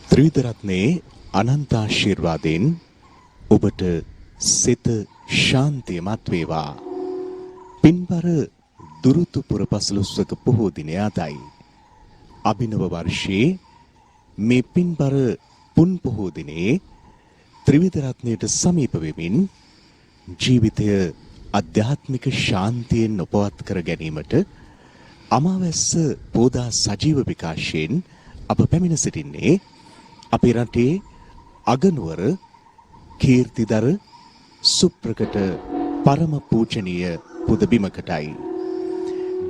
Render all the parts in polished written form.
ත්‍රිවිධ රත්නේ අනන්ත ආශිර්වාදෙන් ඔබට සිත ශාන්තියමත් වේවා. පින්බර දුරුතු පුර පසළොස්වක පොහෝ දිනය අදයි. අභිනව වර්ෂයේ මේ පින්බර පුන් පොහෝ දිනේ ත්‍රිවිධ රත්නයට සමීප වෙමින් ජීවිතය අධ්‍යාත්මික ශාන්තියෙන් උපවත් කර ගැනීමට අමාවැස්ස පෝදා සජීව විකාශයෙන් අප පැමිණ සිටින්නේ අපේ රටේ අගනුවර කීර්තිදර සුප්‍රකට පරම පූජනීය පුද බිමකටයි.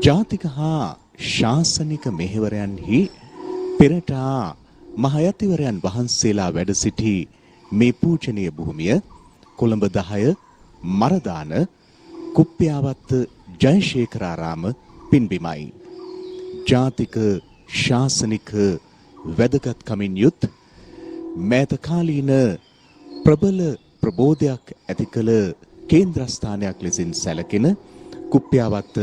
ජාතික හා ශාසනික මෙහෙවරයන්හි පෙරටා මහයතිවරයන් වහන්සේලා වැඩ සිටි මේ පූජනීය භූමිය කොළඹ 10 මරදාන කුප්පියාවත්ත ජයශේඛරාරාම පින්බිමයි. ජාතික ශාසනික වැදගත්කමින් යුත් මෑත කාලීන ප්‍රබල ප්‍රබෝධයක් ඇති කළ කේන්ද්‍රස්ථානයක් ලෙසින් සැලකෙන කුප්පියාවත්ත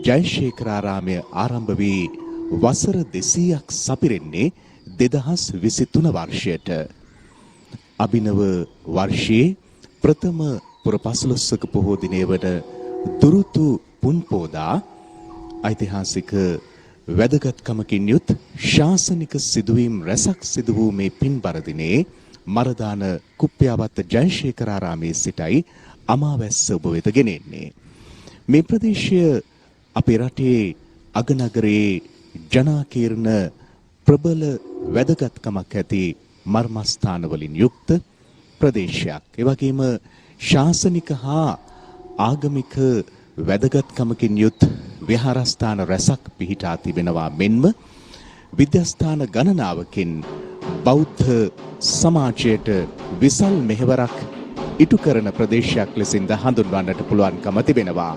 ජයශේඛරාරාමය ආරම්භ වී වසර 200ක් සපිරෙන්නේ 2023 වර්ෂයට. අභිනව වර්ෂයේ ප්‍රථම පුර පසළොස්වක පොහෝ දිනය වන දුරුතු පුන්පෝදා ඓතිහාසික වැදගත්කමකින් යුත් ශාසනික සිදුවීම් රැසක් සිදු වූ මේ පින්බර දිනේ මරදාන කුප්පියාවත්ත ජයශේඛරාරාමයේ සිටයි අමාවැස්ස ඔබ වෙත ගෙනෙන්නේ. මේ ප්‍රදේශය අපේ රටේ අගනගරයේ ජනාකීර්ණ ප්‍රබල වැදගත්කමක් ඇති මර්මස්ථාන වලින් යුක්ත ප්‍රදේශයක්. ඒ වගේම ශාසනික හා ආගමික වැදගත්කමකින් යුත් විහාරස්ථාන රැසක් පිහිටා තිබෙනවා මෙන්ම විද්‍යාස්ථාන ගණනාවකින් බෞද්ධ සමාජයට විසල් මෙහෙවරක් ඉටු කරන ප්‍රදේශයක් ලෙසින්ද හඳුන්වන්නට පුළුවන්කම තිබෙනවා.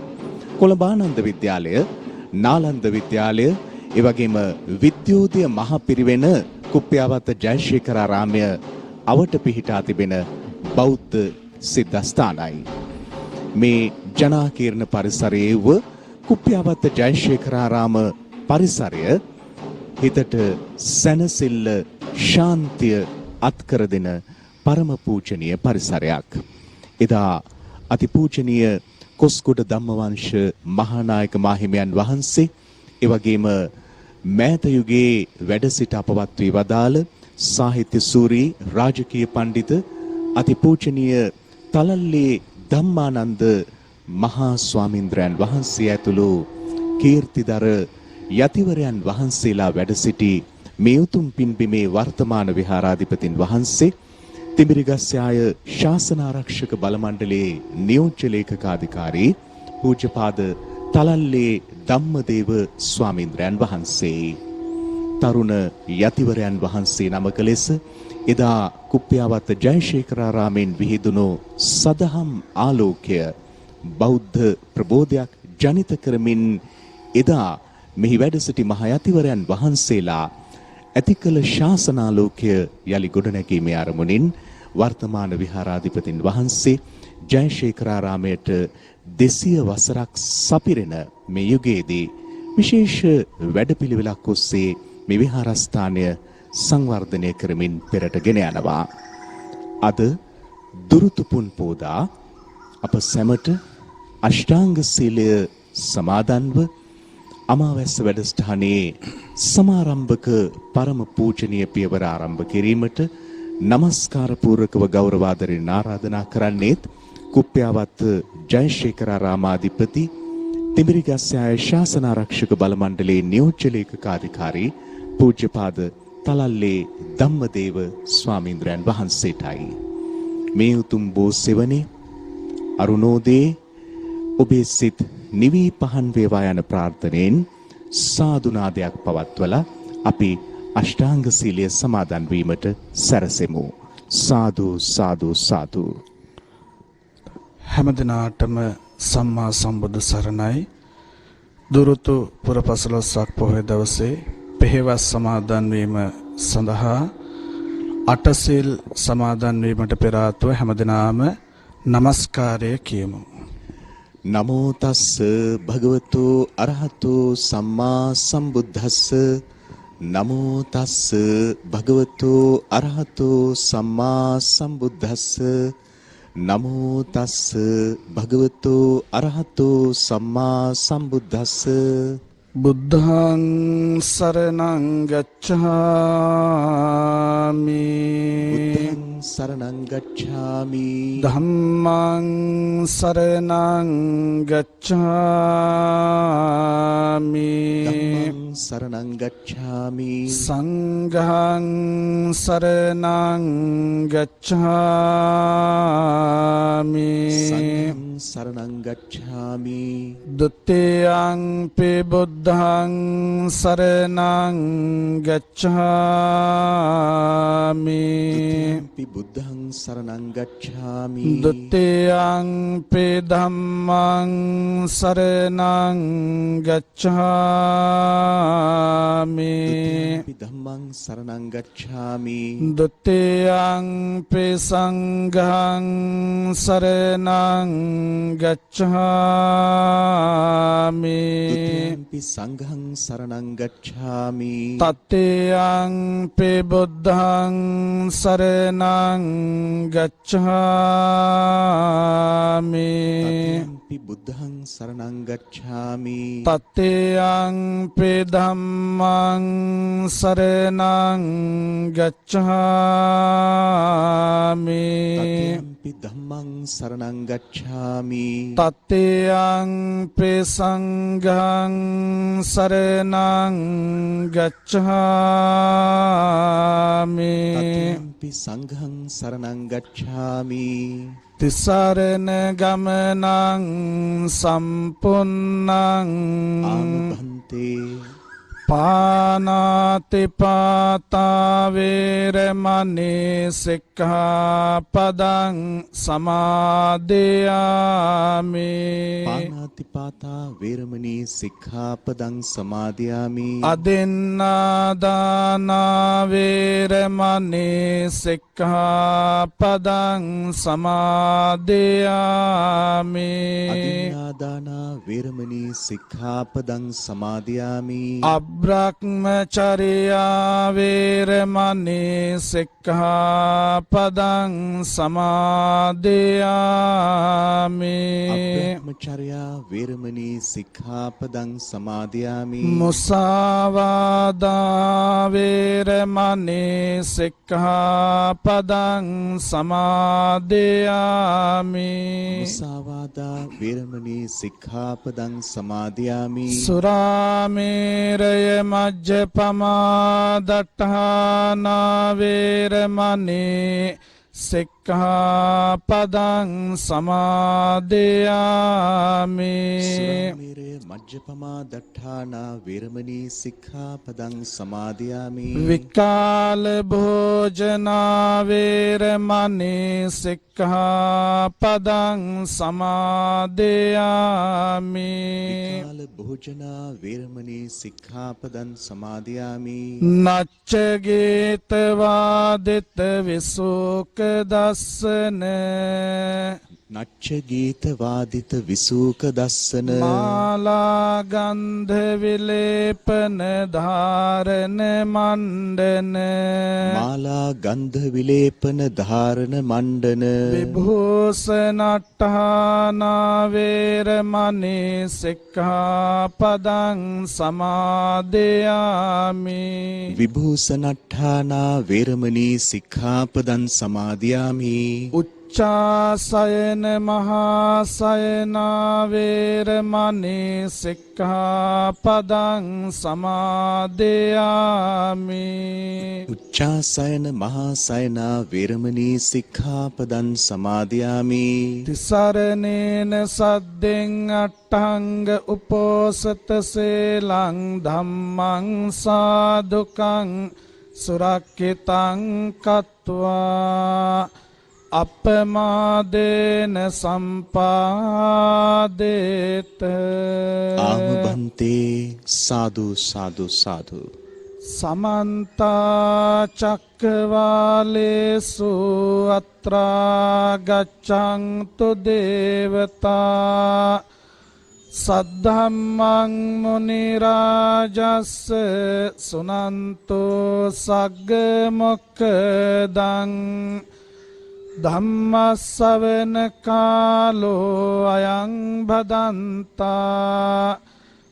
කොළඹ ආනන්ද විද්‍යාලය, නාලන්ද විද්‍යාලය, ඒ වගේම විද්‍යෝදය මහ පිරිවෙන කුප්පියාවත්ත ජයශේඛරාරාමය අවට පිහිටා තිබෙන බෞද්ධ සිද්ධාස්ථානයි. මේ ජනාකීර්ණ පරිසරයේ වූ කුප්පියාවත්ත ජයශේඛරාරාම පරිසරය හිතට සැනසෙල්ල ශාන්තිය අත්කර දෙන පරම පූජනීය පරිසරයක්. එදා අතිපූජනීය කොස්ගොඩ ධම්මවංශ මහානායක මාහිමියන් වහන්සේ ඒ වගේම මෑත යුගයේ වැඩ සිට අපවත් වී වදාළ සාහිත්‍ය සූරී රාජකීය පඬිත අතිපූජනීය තලල්ලේ ධම්මානන්ද මහා ස්වාමීන්ද්‍රයන් වහන්සේ ඇතුළු කීර්තිදර යතිවරයන් වහන්සේලා වැඩ සිටි මේ උතුම් පින්බිමේ වර්තමාන විහාරාධිපතින් වහන්සේ තිඹිරිගස්යාය ශාසනාරක්ෂක බල මණ්ඩලයේ නියෝජ්‍ය ලේකකාධිකාරී පූජ්‍යපාද තලල්ලේ ධම්මදේව ස්වාමීන්ද්‍රයන් වහන්සේ තරුණ යතිවරයන් වහන්සේ නමක ලෙස එදා කුප්පියාවත්ත ජයශේඛරාරාමෙන් විහිදුණු සදහම් ආලෝකය බෞද්ධ ප්‍රබෝධයක් ජනිත කරමින් එදා මෙහි වැඩ සිටි මහ යතිවරයන් වහන්සේලා ඇති කළ ශාසනාලෝකය යලි ගොඩනැගීමේ අරමුණින් වර්තමාන විහාරාධිපතින් වහන්සේ ජයශේඛරාරාමයට 200 වසරක් සපිරෙන මේ යුගයේදී විශේෂ වැඩපිළිවෙලක් ඔස්සේ මේ විහාරස්ථානය සංවර්ධනය කරමින් පෙරට ගෙන යනවා. අද දුරුතු පුන්පෝදා අප සැමට අෂ්ටාංග සීලය සමාදන්ව අමාවැස්ස වැඩසටහනේ සමාරම්භක පරම පූජනීය පියවර ආරම්භ කිරීමට নমස්කාර පූර්වකව ගෞරවාදරයෙන් ආරාධනා කරන්නේත් කුප්පියාවත්ත ජයශේඛරාරාමාධිපති තිඹිරිගස්යාය ශාසනාරක්ෂක බල මණ්ඩලයේ නියෝජ්‍ය ලේකකාධිකාරී පූජ්‍යපාද තලල්ලේ ධම්මදේව ස්වාමීන්ද්‍රයන් වහන්සේටයි. මේ උතුම් බෝ සෙවණේ අරුණෝදේ ඔබේ සිත් නිවී පහන් වේවා යන ප්‍රාර්ථනෙන් සාදුනාදයක් පවත්වලා අපි අෂ්ටාංග සීලය සමාදන් වීමට සැරසෙමු. සාදු සාදු සාදු. හැමදිනාටම සම්මා සම්බුදු සරණයි. දුරුතු පුර පසළොස්වක පොහොය දවසේ පෙහෙවස් සමාදන් වීම සඳහා අටසිල් සමාදන් වීමට පෙර ආතුව හැමදිනාම নমස්කාරය කියමු. නමෝ තස්ස භගවතු අරහතු සම්මා සම්බුද්දස්ස නමෝ තස්ස භගවතු අරහතෝ සම්මා සම්බුද්දස්ස නමෝ තස්ස භගවතු අරහතෝ සම්මා සම්බුද්දස්ස බුද්ධං සරණං ගච්ඡාමි බුද්ධං සරණං ගච්ඡාමි ධම්මං සරණං ගච්ඡාමි ධම්මං සරණං ගච්ඡාමි සංඝං සරණං ගච්ඡාමි සංඝං සරණං ගච්ඡාමි ဒ ුතියං පි බුද්ධං සරණං ගච්ඡාමි ි බුද්ධං සරණං ගච්ඡාමි ဒ ුතියං පි ධම්මං සරණං ගච්ඡාමි ි ධම්මං සරණං ගච්ඡාමි ဒ ුතියං පි සංඝං සරණං ගච්ඡාමි ි සංඝං සරණං ගච්ඡාමි තත්තේයං පි බුද්ධං සරණං ගච්ඡාමි ි බුද්ධං සරණං ගච්ඡාමි තත්තේයං පි ධම්මං සරණං ගච්ඡාමි ි ධම්මං සරණං ගච්ඡාමි තත්තේයං පි සංඝං සරණං ගච්ඡාමි ි සංඝං සරණං ගච්ඡාමි තිසරණ ගමනං සම්පුන්නං ආමභන්තේ පානාතිපාතා වේරමණී සික්ඛාපදං සමාදියාමි පාණාතිපාතා වේරමණී සික්ඛාපදං සමාදියාමි අදින්නාදාන වේරමණී සික්ඛාපදං සමාදියාමි අදින්නාදාන වේරමණී සික්ඛාපදං සමාදියාමි අබ්‍රහ්මචර්යා වේරමණී සික්ඛාපදං සමාදියාමි අබ්‍රහ්මචර්යා වේරමණී සික්ඛාපදං සමාදියාමි මුසාවාදා වේරමණී සික්ඛාපදං සමාදියාමි මුසාවාදා වේරමණී සික්ඛාපදං සමාදියාමි සුරාමේරය මජ්ජපමාදට්ඨාන වේරමණී සික්ඛාපදං සමාදියාමි සුරාමේරය මජ්ජපමා දට්ඨානා වේරමණී සික්ඛාපදං සමාදියාමි විකාල භෝජනා වේරමණී සික්ඛාපදං සමාදියාමි විකාල භෝජනා වේරමණී සික්ඛාපදං සමාදියාමි නච්ච ගීත වාදිත විසුක දස්සන නච්ච ගීත වාදිත විසූක දස්සන මාලා ගන්ධ විලේපන ධාරණ මණ්ඩන මාලා ගන්ධ විලේපන ධාරණ මණ්ඩන විභූෂණට්ඨාන වේරමණී සික්ඛාපදං සමාදියාමි විභූෂණට්ඨානා වේරමණී සික්ඛාපදං සමාදියාමි උච්චාසයන මහාසයන වේරමණී සික්ඛාපදං සමාදියාමි උච්චාසයන මහාසයන වේරමණී සික්ඛාපදං සමාදියාමි තිසරණේන සද්දෙන් අට්ඨංග උපෝසත සේලං ධම්මං සාදුකං සුරක්ඛිතං කତ୍වා අපමාදේන සම්පාදේත ආමබන්තේ සාදු සාදු සාදු සමන්ත චක්කවාලේසු අත්‍රා ගච්ඡන්තු දේවතා සද්ධම්මං මුනි රාජස්ස සුනන්තෝ සග්ග මොක්ඛදං ධම්මස්සවන කාලෝ අයං භදන්තා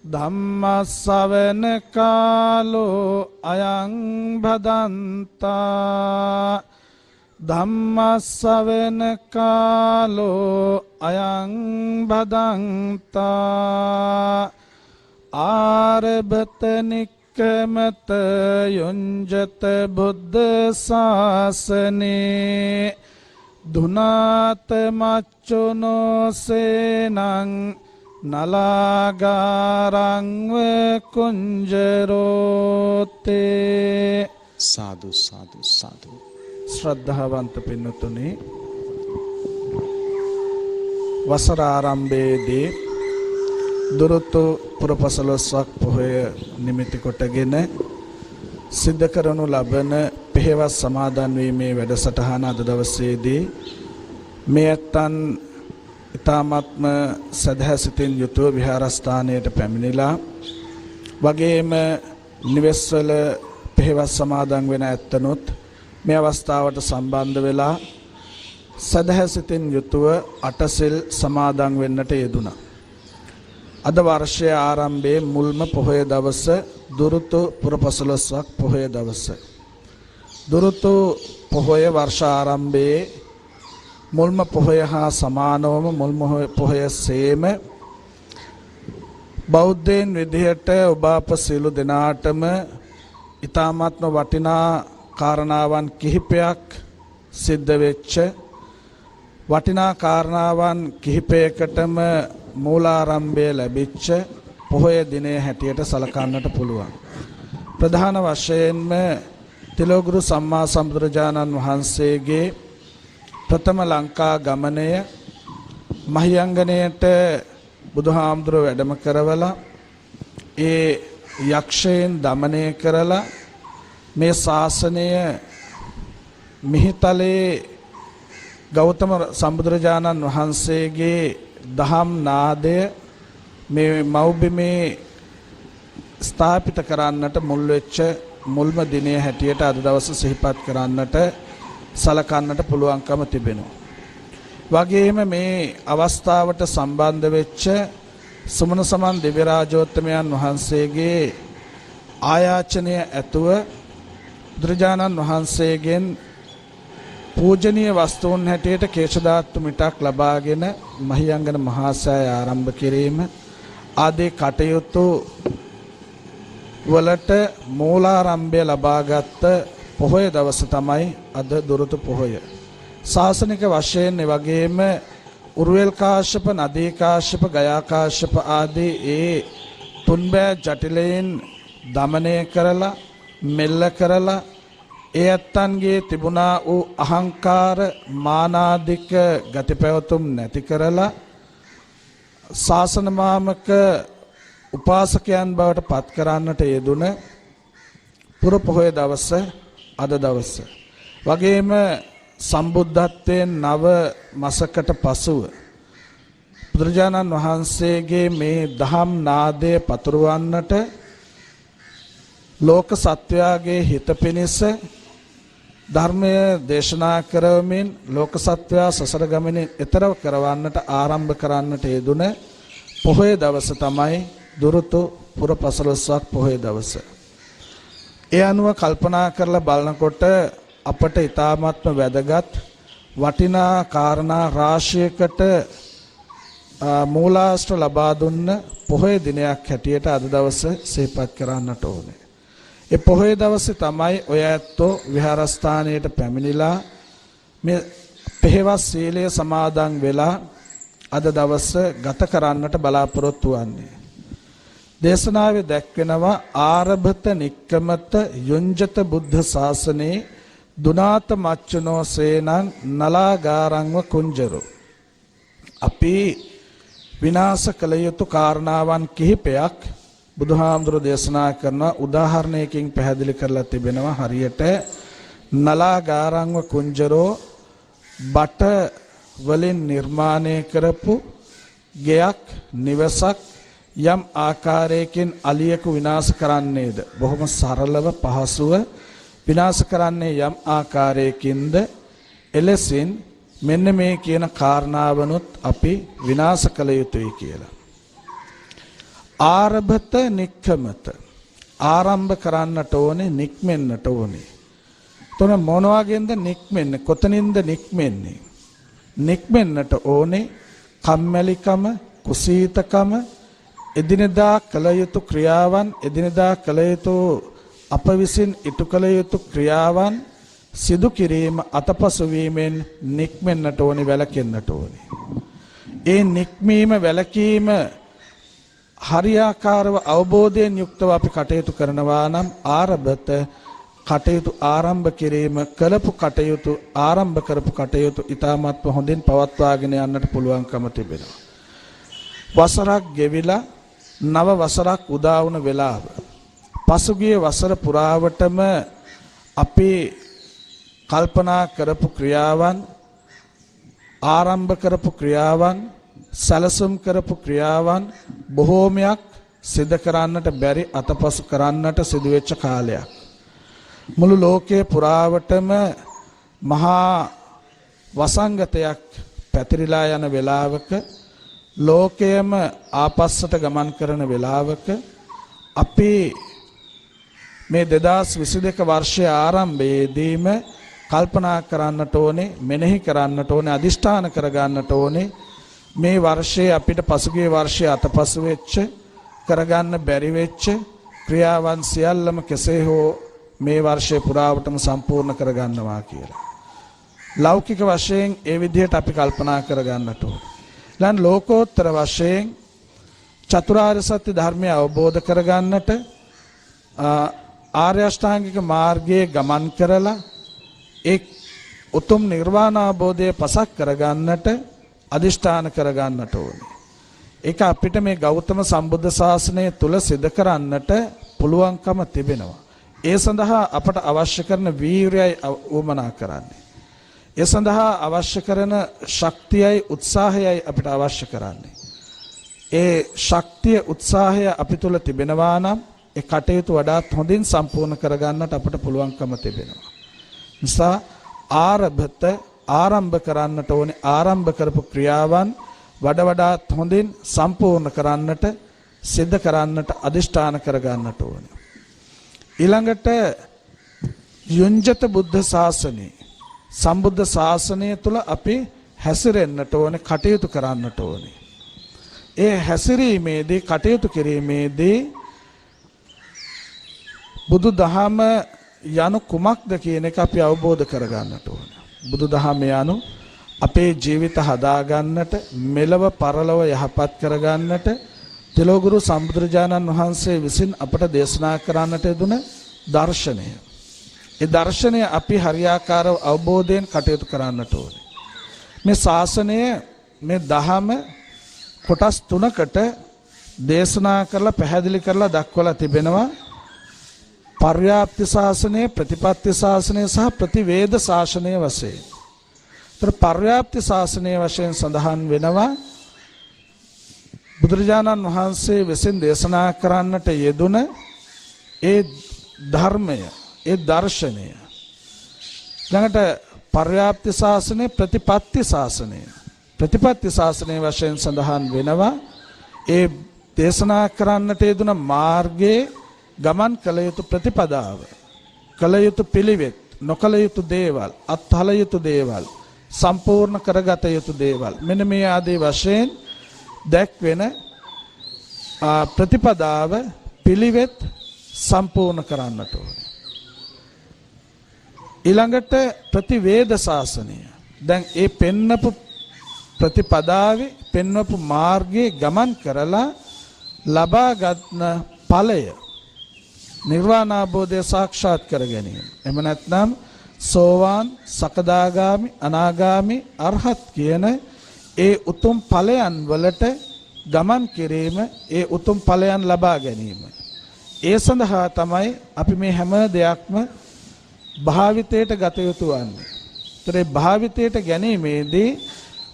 ධම්මස්සවන කාලෝ අයං භදන්තා ධම්මස්සවන කාලෝ අයං භදන්තා ආරභත නික්කමත යොංජත බුද්ධ ශාසනේ දුනාත මච්චුනෝ සේනං නලාගාරංව කුංජරෝතේ. සාදු සාදු සාදු. ශ්‍රද්ධාවන්ත පින්නතුනි, වසර ආරම්භයේදී දුරුතු පුරපසළොස්වක් පොහොය නිමිති කොටගෙන සිද්ධ කරනු ලබන පෙහෙවස් සමාදන් වීමේ වැඩසටහන අද දවසේදී මේ ඇත්තන් ඊ타ත්ම සදහසිතින් යුතුව විහාරස්ථානයට පැමිණිලා වගේම නිවෙස්වල පෙහෙවස් සමාදන් වෙන ඇත්තනොත් මේ අවස්ථාවට සම්බන්ධ වෙලා සදහසිතින් යුතුව අටසිල් සමාදන් වෙන්නට යෙදුණා. අද වර්ෂයේ ආරම්භයේ මුල්ම පොහොය දවස දුරුතු පුරපසළොස්වක් පොහොය දවස. දුරුතු පොහොය වර්ෂ ආරම්භයේ මුල්ම පොහොය හා සමානවම මුල්ම පොහොය සේම බෞද්ධයන් විදිහට ඔබ අප සියලු දෙනාටම ඊ타ත්ම වටිනා කාරණාවන් කිහිපයක් සිද්ධ වෙච්ච වටිනා කාරණාවන් කිහිපයකටම මූලාරම්භය ලැබිච්ච පොහොය දිනය හැටියට සලකන්නට පුළුවන්. ප්‍රධාන වශයෙන්ම තිලෝගුරු සම්මා සම්බුදුරජාණන් වහන්සේගේ ප්‍රථම ලංකා ගමනය මහියංගනයට බුදුහාමුදුරුවෝ වැඩම කරවලා ඒ යක්ෂයන් දමනය කරලා මේ ශාසනය මිහිතලේ ගෞතම සම්බුදුරජාණන් වහන්සේගේ දහම් නාදය මේ මව්බිමේ ස්ථාපිත කරන්නට මුල් වෙච්ච මුල්ම දිනය හැටියට අද දවස සිහිපත් කරන්නට සලකන්නට පුළුවන්කම තිබෙනවා. වගේම මේ අවස්ථාවට සම්බන්ධ වෙච්ච සුමන සමන් දිව්‍ය රාජෝත්තමයන් වහන්සේගේ ආයාචනය ඇතුව බුදුරජාණන් වහන්සේගෙන් පූජනීය වස්තුන් හැටියට කේශධාතු මිටක් ලබාගෙන මහියංගන මහා සෑය ආරම්භ කිරීම ආදී කටයුතු වලට මූලාරම්භය ලබාගත් පොහොය දවස තමයි අද දුරුතු පොහොය. ශාසනික වශයෙන් වගේම උරුවෙල් කාශ්‍යප, නදී කාශ්‍යප, ගයා කාශ්‍යප ආදී ඒ තුන්බෑ ජටිලයන් දමනය කරලා මෙල්ල කරලා ඒ ඇත්තන්ගේ තිබුණා වූ අහංකාර මානාදික ගති පැවතුම් නැති කරලා ශාසන මාමක උපාසකයන් බවට පත් කරන්නට යෙදුන පුර පොහොය දවස අද දවස. වගේම සම්බුද්ධත්වයෙන් නව මාසකට පසුව බුදුරජාණන් වහන්සේගේ මේ දහම් නාදය පතුරවන්නට ලෝක සත්වයාගේ හිත පිණිස ධර්මය දේශනා කරමින් ලෝක සත්වයා සසර ගමනේ එතරව කරවන්නට ආරම්භ කරන්නට යෙදුන පොහොය දවස තමයි දුරුතු පුරපසළොස්වක් පොහොය දවස. ඒ අනුව කල්පනා කරලා බලනකොට අපට ඊ타ත්ම වැදගත් වටිනා කාරණා රාශියකට මූලාශ්‍ර ලබා දුන්න පොහොය දිනයක් හැටියට අද දවස සිහිපත් කරන්නට ඕනේ. ඒ පොහොය දවසේ තමයි ඔය ඇත්තෝ විහාරස්ථානයට පැමිණිලා මේ පෙහෙවස් සීලය සමාදන් වෙලා අද දවස ගත කරන්නට බලාපොරොත්තු වෙන්නේ. දේශනාවේ දැක්වෙනවා ආරභත නික්කමත යොංජත බුද්ධ ශාසනේ දුනාත මච්චුනෝ සේනං නලාගාරංව කුංජරෝ. අපි විනාශ කළ යුතු කාරණාවන් කිහිපයක් බුදුහාමුදුරුවෝ දේශනා කරන උදාහරණයකින් පැහැදිලි කරලා තිබෙනවා. හරියට නලාගාරංව කුංජරෝ බට වලින් නිර්මාණය කරපු ගෙයක් නිවසක් යම් ආකාරයකින් අලියෙකු විනාශ කරන්නේද බොහොම සරලව පහසුව විනාශ කරන්නේ යම් ආකාරයකින්ද එලෙසින් මෙන්න මේ කියන කාරණාවනොත් අපි විනාශ කළ යුතුයි කියලා. ආරභත නික්කමත ආරම්භ කරන්නට ඕනේ නික්මෙන්නට ඕනේ. තොන මොන වගේන්ද නික්මෙන්නේ? කොතනින්ද නික්මෙන්නේ? නික්මෙන්නට ඕනේ කම්මැලිකම, කුසීතකම, එදිනෙදා කළ යුතු ක්‍රියාවන්, එදිනෙදා කළ යුතු අප විසින් ඉටු කළ යුතු ක්‍රියාවන් සිදු කිරීම අතපසු වීමෙන් නික්මෙන්නට ඕනේ, වැළකෙන්නට ඕනේ. ඒ නික්මීම වැළකීම හරියාකාරව අවබෝධයෙන් යුක්තව අපි කටයුතු කරනවා නම් ආරබත කටයුතු ආරම්භ කිරීම කළපු කටයුතු ආරම්භ කරපු කටයුතු ඊටමත්ව හොඳින් පවත්වාගෙන යන්නට පුළුවන්කම තිබෙනවා. වසරක් ගෙවිලා නව වසරක් උදා වුණ වෙලාව පසුගිය වසර පුරාවටම අපි කල්පනා කරපු ක්‍රියාවන් ආරම්භ කරපු ක්‍රියාවන් සැලසුම් කරපු ක්‍රියාවන් බොහෝමයක් සිදු කරන්නට බැරි අතපසු කරන්නට සිදුවෙච්ච කාලයක්. මුළු ලෝකයේ පුරාවටම මහා වසංගතයක් පැතිරිලා යන වෙලාවක ලෝකයේම ආපස්සට ගමන් කරන වෙලාවක අපි මේ 2022 වර්ෂයේ ආරම්භයේදීම කල්පනා කරන්නට ඕනේ, මෙනෙහි කරන්නට ඕනේ, අදිෂ්ඨාන කරගන්නට ඕනේ මේ වර්ෂයේ අපිට පසුගිය වර්ෂයේ අතපසු වෙච්ච කරගන්න බැරි වෙච්ච ක්‍රියාවන් සියල්ලම කෙසේ හෝ මේ වර්ෂයේ පුරාවටම සම්පූර්ණ කරගන්නවා කියලා. ලෞකික වශයෙන් ඒ විදිහට අපි කල්පනා කරගන්නට ඕනේ. ඊළඟ ලෝකෝත්තර වශයෙන් චතුරාර්ය සත්‍ය ධර්මය අවබෝධ කරගන්නට ආර්ය අෂ්ටාංගික මාර්ගයේ ගමන් කරලා ඒ උතුම් නිර්වාණ අවබෝධය පසක් කරගන්නට අදිෂ්ඨාන කරගන්නට ඕනේ. ඒක අපිට මේ ගෞතම සම්බුද්ධ ශාසනය තුල සිදු කරන්නට පුළුවන්කම තිබෙනවා. ඒ සඳහා අපට අවශ්‍ය කරන වීරියයි උවමනා කරන්නේ. ඒ සඳහා අවශ්‍ය කරන ශක්තියයි උත්සාහයයි අපිට අවශ්‍ය කරන්නේ. ඒ ශක්තිය උත්සාහය අපි තුල තිබෙනවා නම් ඒ කටයුතු වඩාත් හොඳින් සම්පූර්ණ කරගන්නට අපට පුළුවන්කම තිබෙනවා. නිසා ආරභත ආරම්භ කරන්නට ඕනේ, ආරම්භ කරපු ක්‍රියාවන් වඩාත් හොඳින් සම්පූර්ණ කරන්නට සිද්ධ කරන්නට අදිෂ්ඨාන කරගන්නට ඕනේ. ඊළඟට යුංජත බුද්ධ ශාසනය සම්බුද්ධ ශාසනය තුල අපි හැසිරෙන්නට ඕනේ, කටයුතු කරන්නට ඕනේ. ඒ හැසිරීමේදී කටයුතු කිරීමේදී බුදු දහම යනු කුමක්ද කියන එක අපි අවබෝධ කරගන්නට ඕනේ. බුදු දහම යනු අපේ ජීවිත හදාගන්නට, මෙලව පරලොව යහපත් කරගන්නට තිලෝගුරු සම්බුදුරජාණන් වහන්සේ විසින් අපට දේශනා කරන්නට යෙදුන දර්ශනය. ඒ දර්ශනය අපි හරියාකාරව අවබෝධයෙන් කටයුතු කරන්නට ඕනේ. මේ ශාසනය මේ දහම කොටස් තුනකට දේශනා කරලා පැහැදිලි කරලා දක්වලා තිබෙනවා. පර්යාප්ති ශාසනය, ප්‍රතිපත්ති ශාසනය සහ ප්‍රතිවේද ශාසනය වශයෙන්. ඒතර පර්යාප්ති ශාසනය වශයෙන් සඳහන් වෙනවා බුදුරජාණන් වහන්සේ විසින් දේශනා කරන්නට යෙදුන ඒ ධර්මය, ඒ දර්ශනය. ළඟට පර්යාප්ති ශාසනය, ප්‍රතිපත්ති ශාසනය. ප්‍රතිපත්ති ශාසනය වශයෙන් සඳහන් වෙනවා ඒ දේශනා කරන්නට යෙදුන මාර්ගයේ ගමන් කළ යුතු ප්‍රතිපදාව, කළ යුතු පිළිවෙත්, නොකළ යුතු දේවල්, අත්හල යුතු දේවල්, සම්පූර්ණ කරගත යුතු දේවල්, මෙන්න මේ ආදී වශයෙන් දැක්වෙන ප්‍රතිපදාව, පිළිවෙත් සම්පූර්ණ කරන්නට ඕනේ. ඊළඟට ප්‍රතිවේද ශාසනය. දැන් ඒ පෙන්නපු ප්‍රතිපදාවේ පෙන්වපු මාර්ගයේ ගමන් කරලා ලබා ගන්න ඵලය නිර්වාණ අවබෝධය සාක්ෂාත් කර ගැනීම. එහෙම නැත්නම් සෝවාන්, සකදාගාමි, අනාගාමි, අරහත් කියන ඒ උතුම් ඵලයන් වලට ගමන් කිරීම, ඒ උතුම් ඵලයන් ලබා ගැනීම. ඒ සඳහා තමයි අපි මේ හැම දෙයක්ම භාවිතයට ගත යුතු වන්නේ. ඒතරේ භාවිතයට ගැනීමේදී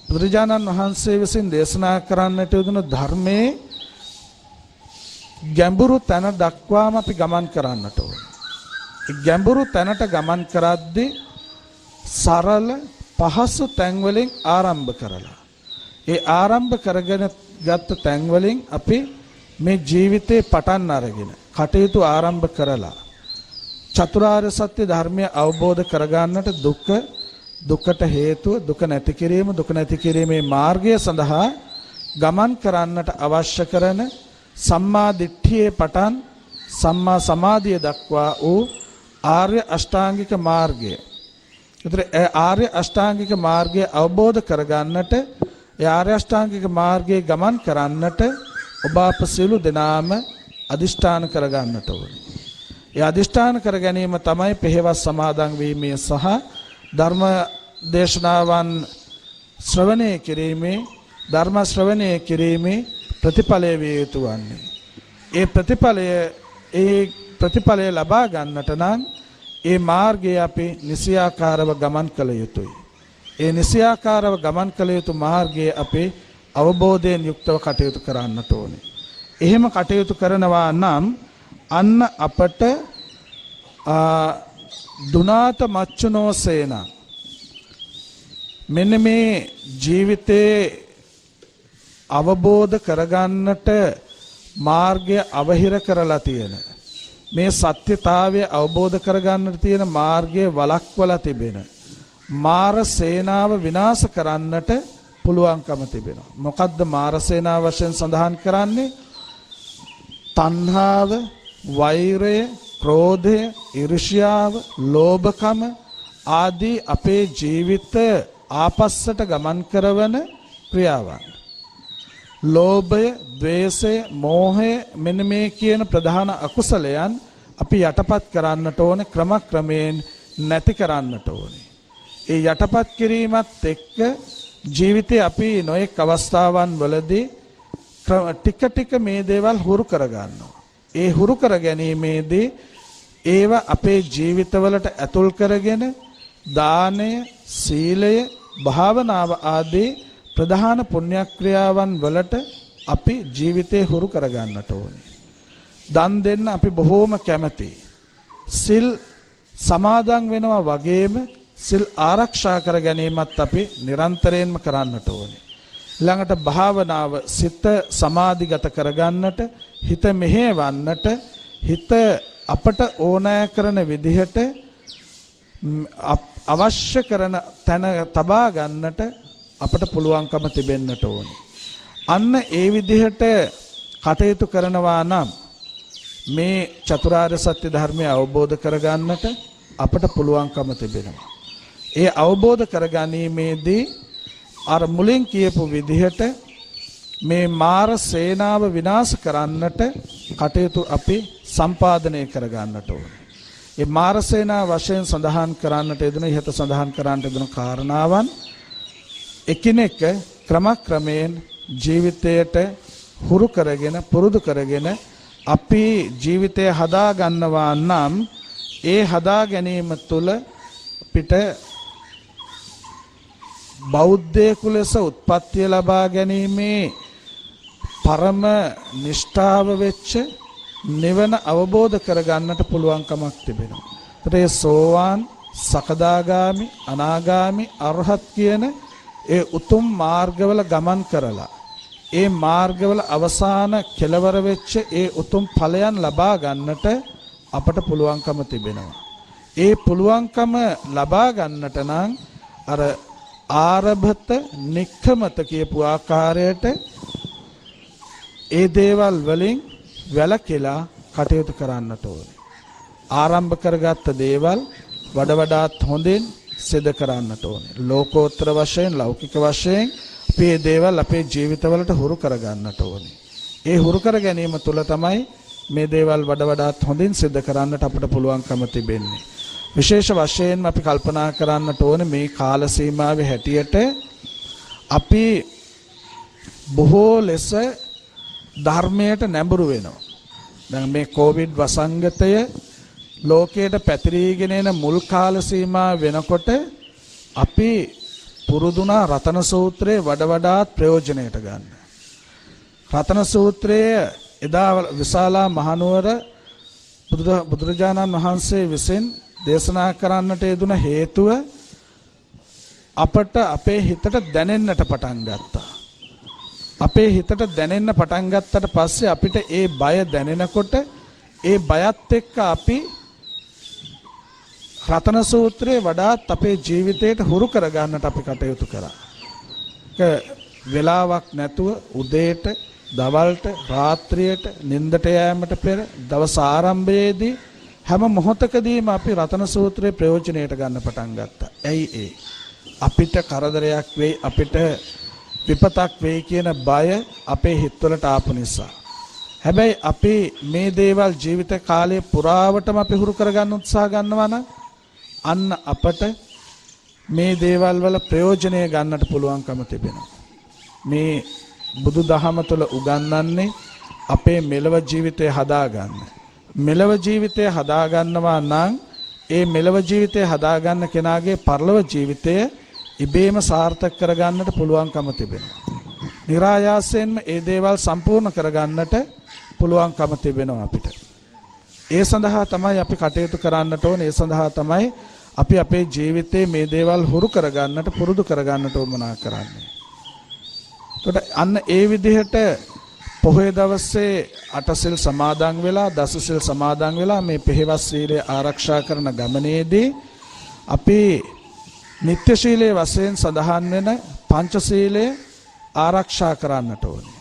බුදුරජාණන් වහන්සේ විසින් දේශනා කරන්නට යෙදුණු ධර්මයේ ගැඹුරු තැන දක්වාම අපි ගමන් කරන්නට ඕන. ඒ ගැඹුරු තැනට ගමන් කරද්දී සරල පහසු තැන් වලින් ආරම්භ කරලා ඒ ආරම්භ කරගෙන ගත්ත තැන් වලින් අපි මේ ජීවිතේ පටන් අරගෙන කටයුතු ආරම්භ කරලා චතුරාර්ය සත්‍ය ධර්මය අවබෝධ කරගන්නට දුකට හේතුව දුක නැති කිරීම දුක නැති කිරීමේ මාර්ගය සඳහා ගමන් කරන්නට අවශ්‍ය කරන සම්මා දිට්ඨියේ පටන් සම්මා සමාධිය දක්වා වූ ආර්ය අෂ්ටාංගික මාර්ගය. ඒතර ආර්ය අෂ්ටාංගික මාර්ගය අවබෝධ කරගන්නට ඒ ආර්ය අෂ්ටාංගික මාර්ගයේ ගමන් කරන්නට ඔබ අප සියලු දෙනාම අදිෂ්ඨාන කරගන්නට ඕනේ. ඒ අදිෂ්ඨාන කර ගැනීම තමයි පෙහෙවස් සමාදන් වීමේ සහ ධර්ම දේශනාවන් ශ්‍රවණය කිරීමේ ධර්ම ශ්‍රවණය කිරීමේ ප්‍රතිඵලය විය යුතු වන්නේ. ඒ ප්‍රතිඵලය ලබා ගන්නට නම් ඒ මාර්ගයේ අපි නිසියාකාරව ගමන් කළ යුතුයි. ඒ නිසියාකාරව ගමන් කළ යුතු මාර්ගයේ අපි අවබෝධයෙන් යුක්තව කටයුතු කරන්නට ඕනේ. එහෙම කටයුතු කරනවා නම් අන්න අපට දුනාත මච්චුනෝසේන මෙන්න මේ ජීවිතේ අවබෝධ කරගන්නට මාර්ගය අවහිර කරලා තියෙන මේ සත්‍යතාවය අවබෝධ කරගන්නට තියෙන මාර්ගය වළක්වලා තිබෙන මාර සේනාව විනාශ කරන්නට පුළුවන්කම තිබෙනවා. මොකද්ද මාර සේනාව වශයෙන් සඳහන් කරන්නේ? තණ්හාව, වෛරය, ක්‍රෝධය, ඊර්ෂ්‍යාව, ලෝභකම ආදී අපේ ජීවිත ආපස්සට ගමන් කරන ක්‍රියාවන්. ලෝභය, ද්වේෂය, මෝහය මෙන්න මේ කියන ප්‍රධාන අකුසලයන් අපි යටපත් කරන්නට ඕනේ, ක්‍රමක්‍රමයෙන් නැති කරන්නට ඕනේ. ඒ යටපත් කිරීමත් එක්ක ජීවිතේ අපි නොඑක් අවස්ථාවන් වලදී ටික ටික මේ දේවල් හුරු කරගන්නවා. ඒ හුරු කර ගැනීමේදී ඒව අපේ ජීවිතවලට ඇතුල් කරගෙන දානය, සීලය, භාවනාව ආදී ප්‍රධාන පුණ්‍යක්‍රියාවන් වලට අපි ජීවිතේ හුරු කරගන්නට ඕනේ. දන් දෙන්න අපි බොහෝම කැමතියි. සිල් සමාදන් වෙනවා වගේම සිල් ආරක්ෂා කර ගැනීමත් අපි නිරන්තරයෙන්ම කරන්නට ඕනේ. ළඟට භාවනාව සිත සමාධිගත කරගන්නට, හිත මෙහෙවන්නට, හිත අපට ඕනෑ කරන විදිහට අවශ්‍ය කරන තැන තබා ගන්නට අපට පුළුවන්කම තිබෙන්නට ඕනේ. අන්න ඒ විදිහට කටයුතු කරනවා නම් මේ චතුරාර්ය සත්‍ය ධර්මය අවබෝධ කරගන්නට අපට පුළුවන්කම තිබෙනවා. ඒ අවබෝධ කරගැනීමේදී අර මුලින් කියපු විදිහට මේ මාර සේනාව විනාශ කරන්නට කටයුතු අපි සම්පාදනය කරගන්නට ඕනේ. ඒ මාර සේනාව වශයෙන් සඳහන් කරන්නට යෙදුන ඉහත සඳහන් කරන්නට යෙදුන කාරණාවන් එකිනෙක ක්‍රමක්‍රමයෙන් ජීවිතයට හුරු කරගෙන පුරුදු කරගෙන අපි ජීවිතය හදා ගන්නවා නම් ඒ හදා ගැනීම තුළ පිට බෞද්ධයෙකු ලෙස උත්පත්තිය ලබා ගැනීමේ පරම නිෂ්ඨාව වෙච්ච නිවන අවබෝධ කරගන්නට පුළුවන්කමක් තිබෙනවා. ඒත් ඒ සෝවාන්, සකදාගාමි, අනාගාමි, අරහත් කියන ඒ උතුම් මාර්ගවල ගමන් කරලා ඒ මාර්ගවල අවසාන කෙලවර වෙච්ච ඒ උතුම් ඵලයන් ලබා ගන්නට අපට පුළුවන්කම තිබෙනවා. ඒ පුළුවන්කම ලබා ගන්නට නම් අර ආරභත නික්කමත කියපු ආකාරයට ඒ දේවල් වලින් වැළකීලා කටයුතු කරන්නට ඕනේ. ආරම්භ කරගත්ත දේවල් වඩාත් හොඳින් සිදු කරන්නට ඕනේ. ලෝකෝත්තර වශයෙන්, ලෞකික වශයෙන් මේ දේවල් අපේ ජීවිතවලට හුරු කරගන්නට ඕනේ. ඒ හුරු කර ගැනීම තුළ තමයි මේ දේවල් වඩාත් හොඳින් සිදු කරන්නට අපිට පුළුවන්කම තිබෙන්නේ. විශේෂ වශයෙන්ම අපි කල්පනා කරන්නට ඕනේ මේ කාල සීමාවේ හැටියට අපි බොහෝ ලෙස ධර්මයට නැඹුරු වෙනවා. දැන් මේ කොවිඩ් වසංගතය ලෝකයට පැතිරීගෙන එන මුල් කාල සීමා වෙනකොට අපි පුරුදුනා රතන සූත්‍රයේ වඩාත් ප්‍රයෝජනයට ගන්න. රතන සූත්‍රයේ එදා විශාලා මහනුවර බුදුරජාණන් වහන්සේ විසින් දේශනා කරන්නට යෙදුන හේතුව අපට අපේ හිතට දැනෙන්නට පටන් ගත්තා. අපේ හිතට දැනෙන්න පටන් ගත්තට පස්සේ අපිට ඒ බය දැනෙනකොට ඒ බයත් එක්ක අපි රතන සූත්‍රයේ වඩාත් අපේ ජීවිතයට හුරු කරගන්නට අපි කටයුතු කරා. වෙලාවක් නැතුව උදේට, දවල්ට, රාත්‍රියට, නිින්දට යෑමට පෙර, දවස් ආරම්භයේදී හැම මොහොතකදීම අපි රතන සූත්‍රයේ ප්‍රයෝජනයට ගන්න පටන් ගත්තා. ඇයි ඒ? අපිට කරදරයක් වෙයි, අපිට විපතක් වෙයි කියන බය අපේ හිතවලට ආපු නිසා. හැබැයි අපි මේ දේවල් ජීවිත කාලය පුරාවටම අපි හුරු කරගන්න උත්සාහ ගන්නවා නම් අන්න අපට මේ දේවල් වල ප්‍රයෝජනය ගන්නට පුළුවන්කම තිබෙනවා. මේ බුදු දහම තුළ උගන්වන්නේ අපේ මෙලව ජීවිතය හදාගන්න. මෙලව ජීවිතය හදාගන්නවා නම් ඒ මෙලව ජීවිතය හදාගන්න කෙනාගේ පරලොව ජීවිතය ඉබේම සාර්ථක කරගන්නට පුළුවන්කම තිබෙනවා. નિરાයාසයෙන්ම ඒ දේවල් සම්පූර්ණ කරගන්නට පුළුවන්කම තිබෙනවා අපිට. ඒ සඳහා තමයි අපි කටයුතු කරන්නට ඕනේ. ඒ සඳහා තමයි අපි අපේ ජීවිතේ මේ දේවල් හුරු කරගන්නට, පුරුදු කරගන්නට උවමනා කරන්නේ. එතකොට අන්න ඒ විදිහට පොහොය දවසේ අටසිල් සමාදන් වෙලා, දසසිල් සමාදන් වෙලා මේ පෙහෙවස් සීලය ආරක්ෂා කරන ගමනේදී අපි නිත්‍ය ශීලයේ වශයෙන් සඳහන් වෙන පංචශීලය ආරක්ෂා කරන්නට ඕනේ.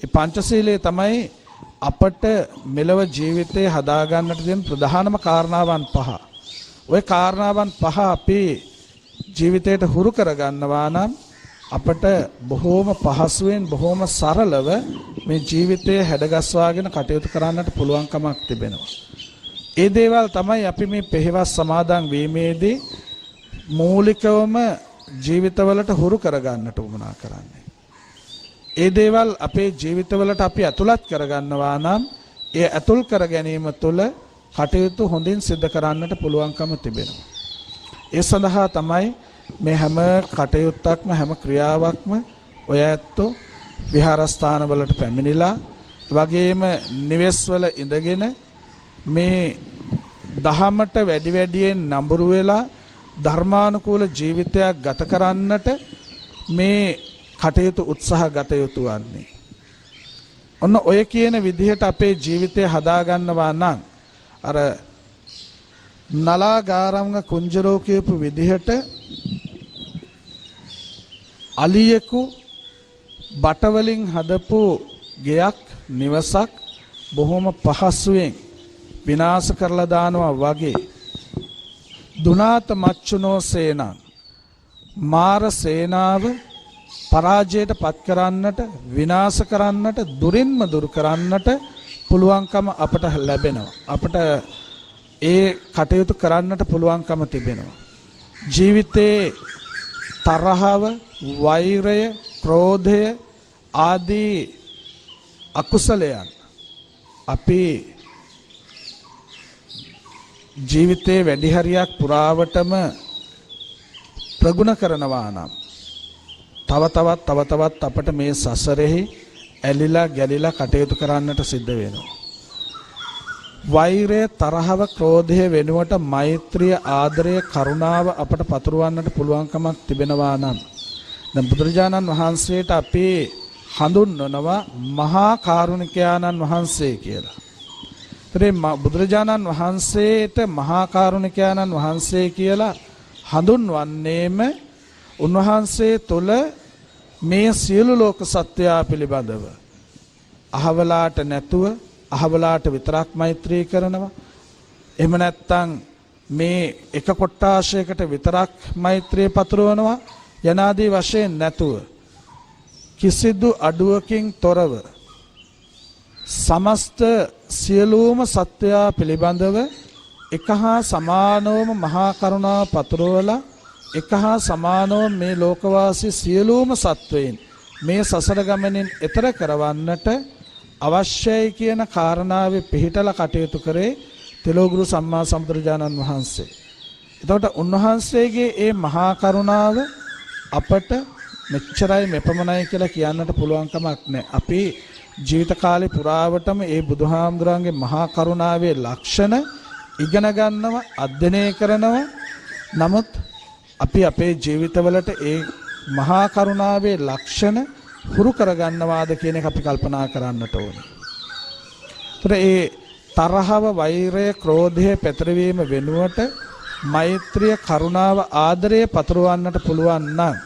ඒ පංචශීලයේ තමයි අපට මෙලව ජීවිතේ හදාගන්නට තියෙන ප්‍රධානම කාරණාවන් පහ. ওই කාරණාවන් පහ අපි ජීවිතයට හුරු කරගන්නවා නම් අපට බොහෝම පහසුවෙන්, බොහෝම සරලව මේ ජීවිතය හැඩගස්වාගෙන කටයුතු කරන්නට පුළුවන්කමක් තිබෙනවා. ඒ දේවල් තමයි අපි මේ පෙහෙවස් සමාදන් වීමේදී මූලිකවම ජීවිතවලට හුරු කරගන්නට උවමනා කරන්නේ. ඒ දේවල් අපේ ජීවිතවලට අපි ඇතුළත් කරගන්නවා නම් ඒ ඇතුල් කර ගැනීම තුළ කටයුතු හොඳින් සිදු කරන්නට පුළුවන්කම තිබෙනවා. ඒ සඳහා තමයි මේ හැම කටයුත්තක්ම, හැම ක්‍රියාවක්ම ඔය ඇත්තෝ විහාරස්ථානවලට පැමිණිලා, වගේම නිවෙස්වල ඉඳගෙන මේ දහමට වැඩි වැඩියෙන් නඹුරු වෙලා ධර්මානුකූල ජීවිතයක් ගත කරන්නට මේ කටයුතු උත්සාහ ගත යුතු වන්නේ. ඔන්න ඔය කියන විදිහට අපේ ජීවිතය හදාගන්නවා නම් අර නලාගාරංග කුංජරෝ කියපු විදිහට අලියෙකු බටවලින් හදපු ගෙයක්, නිවසක් බොහොම පහසුවෙන් විනාශ කරලා දානවා වගේ දුනාත මච්චුනෝ සේනං, මාර සේනාව පරාජයට පත් කරන්නට, විනාශ කරන්නට, දුරින්ම දුරු කරන්නට පුළුවන්කම අපට ලැබෙනවා. අපට ඒ කටයුතු කරන්නට පුළුවන්කම තිබෙනවා. ජීවිතේ තරහව, වෛරය, ක්‍රෝධය ආදී අකුසලයන් අපි ජීවිතේ වැඩි හරියක් පුරාවටම ප්‍රගුණ කරනවා නම් තව තවත් අපට මේ සසරෙහි ඇලිලා ගැලිලා කටයුතු කරන්නට සිද්ධ වෙනවා. වෛරය, තරහව, ක්‍රෝධය වෙනුවට මෛත්‍රිය, ආදරය, කරුණාව අපට පතුරවන්නට පුළුවන්කමක් තිබෙනවා නම් දැන් බුදුරජාණන් වහන්සේට අපි හඳුන්වනවා මහා කාරුණිකයාණන් වහන්සේ කියලා. ඒතරේ බුදුරජාණන් වහන්සේට මහා කාරුණිකයාණන් වහන්සේ කියලා හඳුන්වන්නේම උන්වහන්සේ තුළ මේ සියලු ලෝක සත්වයා පිළිබඳව අහවලාට නැතුව, අහවලාට විතරක් මෛත්‍රී කරනවා. එහෙම නැත්නම් මේ එක කොට්ටාශයකට විතරක් මෛත්‍රිය පතුරවනවා යනාදී වශයෙන් නැතුව කිසිදු අඩුවකින් තොරව සමස්ත සියලුම සත්වයා පිළිබඳව එක හා සමානවම මහා කරුණාව පතුරවලා එක හා සමානව මේ ලෝකවාසී සියලුම සත්වයින් මේ සසර ගමනින් එතර කරවන්නට අවශ්‍යයි කියන කාරණාවේ පිහිටලා කටයුතු කරේ තිලෝගුරු සම්මා සම්බුදුරජාණන් වහන්සේ. එතකොට උන්වහන්සේගේ ඒ මහා කරුණාව අපට මෙච්චරයි මෙපමණයි කියලා කියන්නට පුළුවන් කමක් නැහැ. අපි ජීවිත කාලේ පුරාවටම ඒ බුදුහාමුදුරන්ගේ මහා කරුණාවේ ලක්ෂණ ඉගෙන ගන්නවා, අධ්‍යයනය කරනවා. නමුත් අපි අපේ ජීවිතවලට ඒ මහා කරුණාවේ ලක්ෂණ හුරු කරගන්නවාද කියන එක අපි කල්පනා කරන්නට ඕනේ. ඒතර ඒ තරහව, වෛරය, ක්‍රෝධය පැතිරවීම වෙනුවට මෛත්‍රිය, කරුණාව, ආදරය පතුරවන්නට පුළුවන් නම්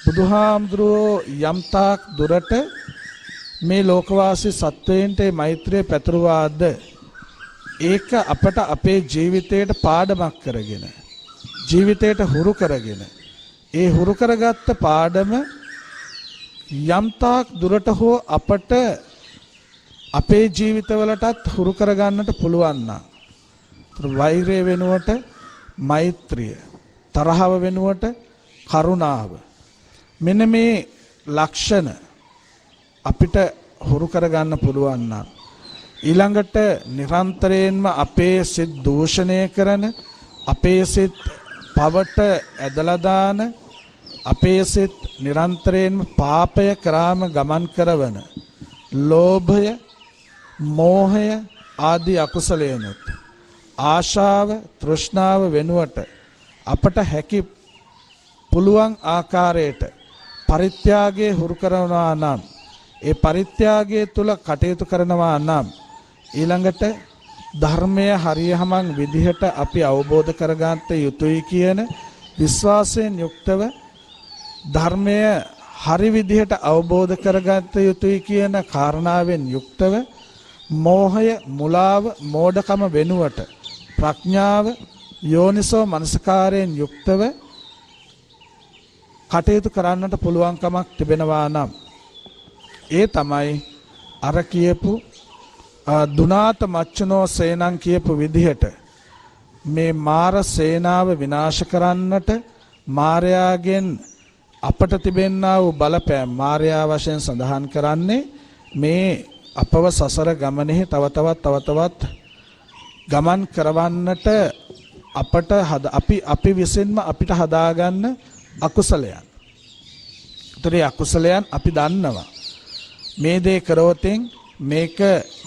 බුදුහාමුදුරුවෝ යම්තාක් දුරට මේ ලෝකවාසී සත්වයන්ට මේ මෛත්‍රිය පැතුරුවාද ඒක අපට අපේ ජීවිතයට පාඩමක් කරගෙන, ජීවිතයට හුරු කරගෙන, ඒ හුරු කරගත්ත පාඩම යම්තාක් දුරට හෝ අපට අපේ ජීවිතවලටත් හුරු කරගන්නට පුළුවන් නම් වෛරය වෙනුවට මෛත්‍රිය, තරහව වෙනුවට කරුණාව, මෙන්න මේ ලක්ෂණ අපිට හුරු කරගන්න පුළුවන් නම් ඊළඟට නිරන්තරයෙන්ම අපේ සිත් දූෂණය කරන, අපේ සිත් පවට ඇදලා දාන, අපේ සිත් නිරන්තරයෙන්ම පාපය කරාම ගමන් කරවන ලෝභය, මෝහය ආදී අකුසලයනොත් ආශාව, තෘෂ්ණාව වෙනුවට අපට හැකි පුළුවන් ආකාරයට පරිත්‍යාගය හුරු කරනවා නම්, ඒ පරිත්‍යාගය තුල කටයුතු කරනවා නම් ඊළඟට ධර්මය හරියහමං විදිහට අපි අවබෝධ කරගන්න යුතුයි කියන විශ්වාසයෙන් යුක්තව, ධර්මය හරි විදිහට අවබෝධ කරගන්න යුතුයි කියන කාරණාවෙන් යුක්තව, මෝහය, මුලාව, මෝඩකම වෙනුවට ප්‍රඥාව, යෝනිසෝ මනසකාරයෙන් යුක්තව කටයුතු කරන්නට පුළුවන්කමක් තිබෙනවා නම් ඒ තමයි අර කියපු දුනාත මච්චනෝ සේනං කියපු විදිහට මේ මාර සේනාව විනාශ කරන්නට මාරයාගෙන් අපට තිබෙන්නා වූ බලපෑම් මාරයා වශයෙන් සඳහන් කරන්නේ මේ අපව සසර ගමනේ තව තවත් ගමන් කරවන්නට අපට අපි විසින්ම අපිට හදාගන්න අකුසලයන්. ඒතරේ අකුසලයන් අපි දන්නවා. මේ දේ කරොතින් මේක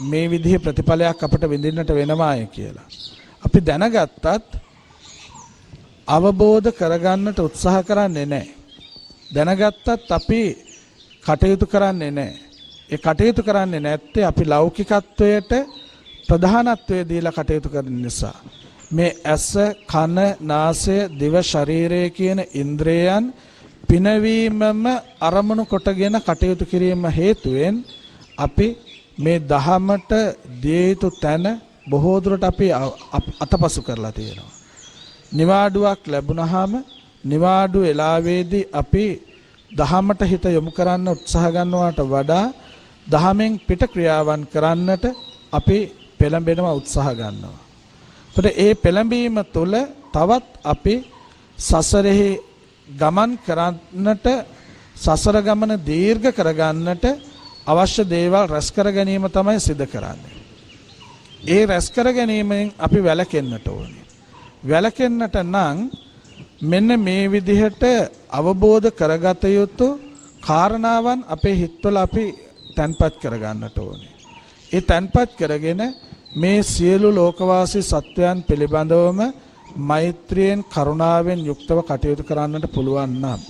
මේ විදිහේ ප්‍රතිඵලයක් අපට විඳින්නට වෙනවායි කියලා. අපි දැනගත්තත් අවබෝධ කරගන්නට උත්සාහ කරන්නේ නැහැ. දැනගත්තත් අපි කටයුතු කරන්නේ නැහැ. ඒ කටයුතු කරන්නේ නැත්තේ අපි ලෞකිකත්වයට ප්‍රධානත්වය දීලා කටයුතු කරන නිසා. මේ ඇස, කන, නාසය, දිව, ශරීරය කියන ඉන්ද්‍රයන් පිනවීමම අරමුණු කොටගෙන කටයුතු කිරීම හේතුවෙන් අපි මේ දහමට දිය යුතු තැන බොහෝ දුරට අපි අතපසු කරලා තියෙනවා. නිවාඩුවක් ලැබුණාම නිවාඩු වේලාවේදී අපි දහමට හිත යොමු කරන්න උත්සාහ ගන්නවට වඩා දහමෙන් පිට ක්‍රියාවන් කරන්නට අපි පෙළඹෙනවා, උත්සාහ ගන්නවා. ඒත් ඒ පෙළඹීම තුළ තවත් අපි සසරෙහි ගමන් කරන්නට, සසර ගමන දීර්ඝ කරගන්නට අවශ්‍ය දේවල් රැස් කර ගැනීම තමයි සිදු කරන්නේ. ඒ රැස් කර ගැනීමෙන් අපි වැළකෙන්නට ඕනේ. වැළකෙන්නට නම් මෙන්න මේ විදිහට අවබෝධ කරගත යුතු කාරණාවන් අපේ හිතවල අපි තැන්පත් කරගන්නට ඕනේ. ඒ තැන්පත් කරගෙන මේ සියලු ලෝකවාසී සත්වයන් පිළිබඳවම මෛත්‍රියෙන්, කරුණාවෙන් යුක්තව කටයුතු කරන්නට පුළුවන් නම්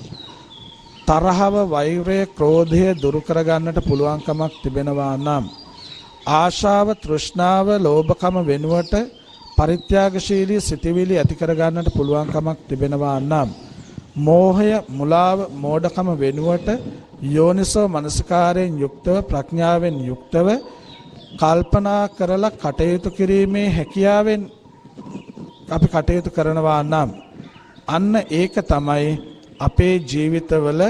තරහව, වෛරය, ක්‍රෝධය දුරු කරගන්නට පුළුවන්කමක් තිබෙනවා නම් ආශාව, තෘෂ්ණාව, ලෝභකම වෙනුවට පරිත්‍යාගශීලී සිතවිලි ඇති කරගන්නට පුළුවන්කමක් තිබෙනවා නම් මෝහය, මුලාව, මෝඩකම වෙනුවට යෝනිසෝ මනසිකාරයෙන් යුක්තව, ප්‍රඥාවෙන් යුක්තව කල්පනා කරලා කටයුතු කිරීමේ හැකියාවෙන් අපි කටයුතු කරනවා නම් අන්න ඒක තමයි අපේ ජීවිතවල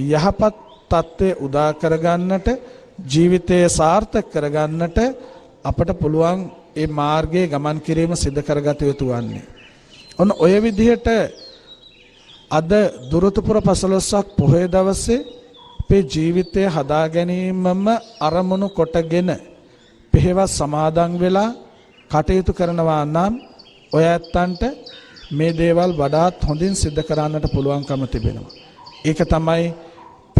යහපත් තත්ත්වය උදා කරගන්නට, ජීවිතය සාර්ථක කරගන්නට අපට පුළුවන් ඒ මාර්ගයේ ගමන් කිරීම සිදු කරගත යුතු වන්නේ. ඔන්න ඔය විදිහට අද දුරුතුපුර පසළොස්වක් පොහොය දවසේ අපේ ජීවිතය හදා ගැනීමම අරමුණු කොටගෙන පෙහෙවස් සමාදන් වෙලා කටයුතු කරනවා නම් ඔය ඇත්තන්ට මේ දේවල් වඩාත් හොඳින් සිදු කරන්නට පුළුවන්කම තිබෙනවා. ඒක තමයි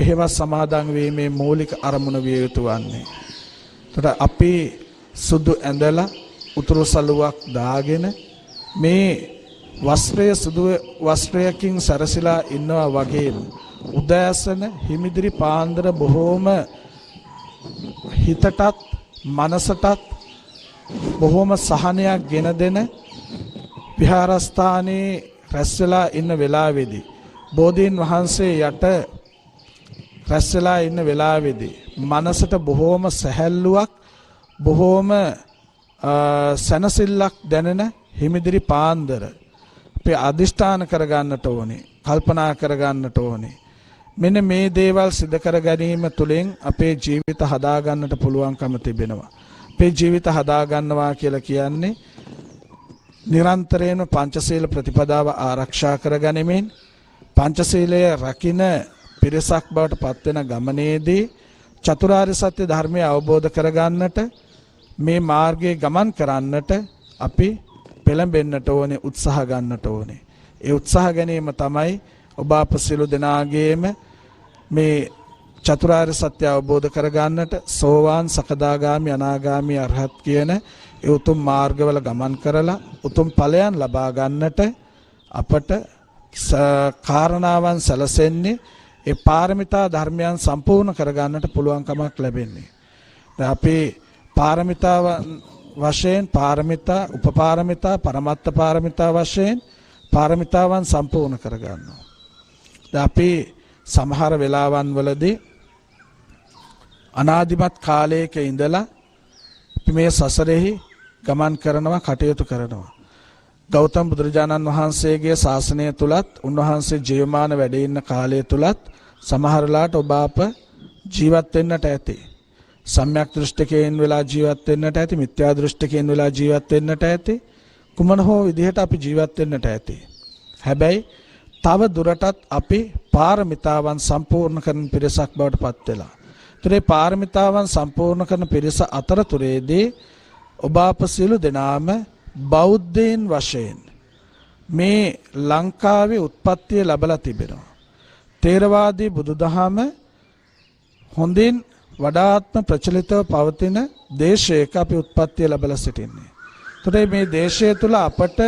පෙහෙවස් සමාදන් වීමේ මූලික අරමුණ විය යුතු වන්නේ. එතකොට අපි සුදු ඇඳලා උතුරු සළුවක් දාගෙන මේ වස්ත්‍රය සුදු වස්ත්‍රයකින් සැරසිලා ඉන්නවා වගේම උදෑසන හිමිදිරි පාන්දර බොහෝම හිතටත් මනසටත් බොහෝම සහනයක් ගෙන දෙන විහාරස්ථානයේ රැස් වෙලා ඉන්න වෙලාවේදී බෝධීන් වහන්සේ යට රැස් වෙලා ඉන්න වෙලාවේදී මනසට බොහෝම සැහැල්ලුවක් බොහෝම සැනසෙල්ලක් දැනෙන හිමිදිරි පාන්දර අපි අදිෂ්ඨාන කරගන්නට ඕනේ කල්පනා කරගන්නට ඕනේ මෙන්න මේ දේවල් සිදු කර ගැනීම තුළින් අපේ ජීවිත හදා ගන්නට පුළුවන්කම තිබෙනවා අපේ ජීවිත හදා ගන්නවා කියලා කියන්නේ නිරන්තරයෙන්ම පංචශීල ප්‍රතිපදාව ආරක්ෂා කර ගැනීමෙන් පංචශීලය රකින්න පිරිසක් බවට පත් වෙන ගමනේදී චතුරාර්ය සත්‍ය ධර්මය අවබෝධ කරගන්නට මේ මාර්ගයේ ගමන් කරන්නට අපි පෙළඹෙන්නට ඕනේ උත්සාහ ගන්නට ඕනේ. ඒ උත්සාහ ගැනීම තමයි ඔබ අප සියලු දෙනාගේම මේ චතුරාර්ය සත්‍ය අවබෝධ කරගන්නට සෝවාන් සකදාගාමි අනාගාමි අරහත් කියන ඒ උතුම් මාර්ගවල ගමන් කරලා උතුම් ඵලයන් ලබා ගන්නට අපට කාරණාවන් සැලසෙන්නේ ඒ පාරමිතා ධර්මයන් සම්පූර්ණ කරගන්නට පුළුවන්කමක් ලැබෙන්නේ. දැන් අපි පාරමිතාව වශයෙන් පාරමිතා උපපාරමිතා පරමත්ත පාරමිතා වශයෙන් පාරමිතාවන් සම්පූර්ණ කරගන්නවා. දැන් අපි සමහර වෙලාවන් වලදී අනාදිමත් කාලයක ඉඳලා අපි මේ සසරෙහි ගමන් කරනවා කටයුතු කරනවා. ගෞතම බුදුරජාණන් වහන්සේගේ ශාසනය තුලත් උන්වහන්සේ ජීවමාන වැඩ ඉන්න කාලය තුලත් සමහරලාට ඔබ අප ජීවත් වෙන්නට ඇති. සම්‍යක් දෘෂ්ටිකයෙන් වෙලා ජීවත් වෙන්නට ඇති, මිත්‍යා දෘෂ්ටිකයෙන් වෙලා ජීවත් වෙන්නට ඇති. කුමන හෝ විදිහට අපි ජීවත් වෙන්නට ඇති. හැබැයි තව දුරටත් අපි පාරමිතාවන් සම්පූර්ණ කරන පිරිසක් බවට පත් වෙලා. ඒතරේ පාරමිතාවන් සම්පූර්ණ කරන පිරිස අතරතුරේදී ඔබ අප සියලු දෙනාම බෞද්ධයන් වශයෙන් මේ ලංකාවේ උත්පත්තිය ලැබලා තිබෙනවා. තේරවාදී බුදුදහම හොඳින් වඩාත්ම ප්‍රචලිතව පවතින දේශයක අපි උත්පත්තිය ලැබලා සිටින්නේ. ඒතරේ මේ දේශය තුල අපට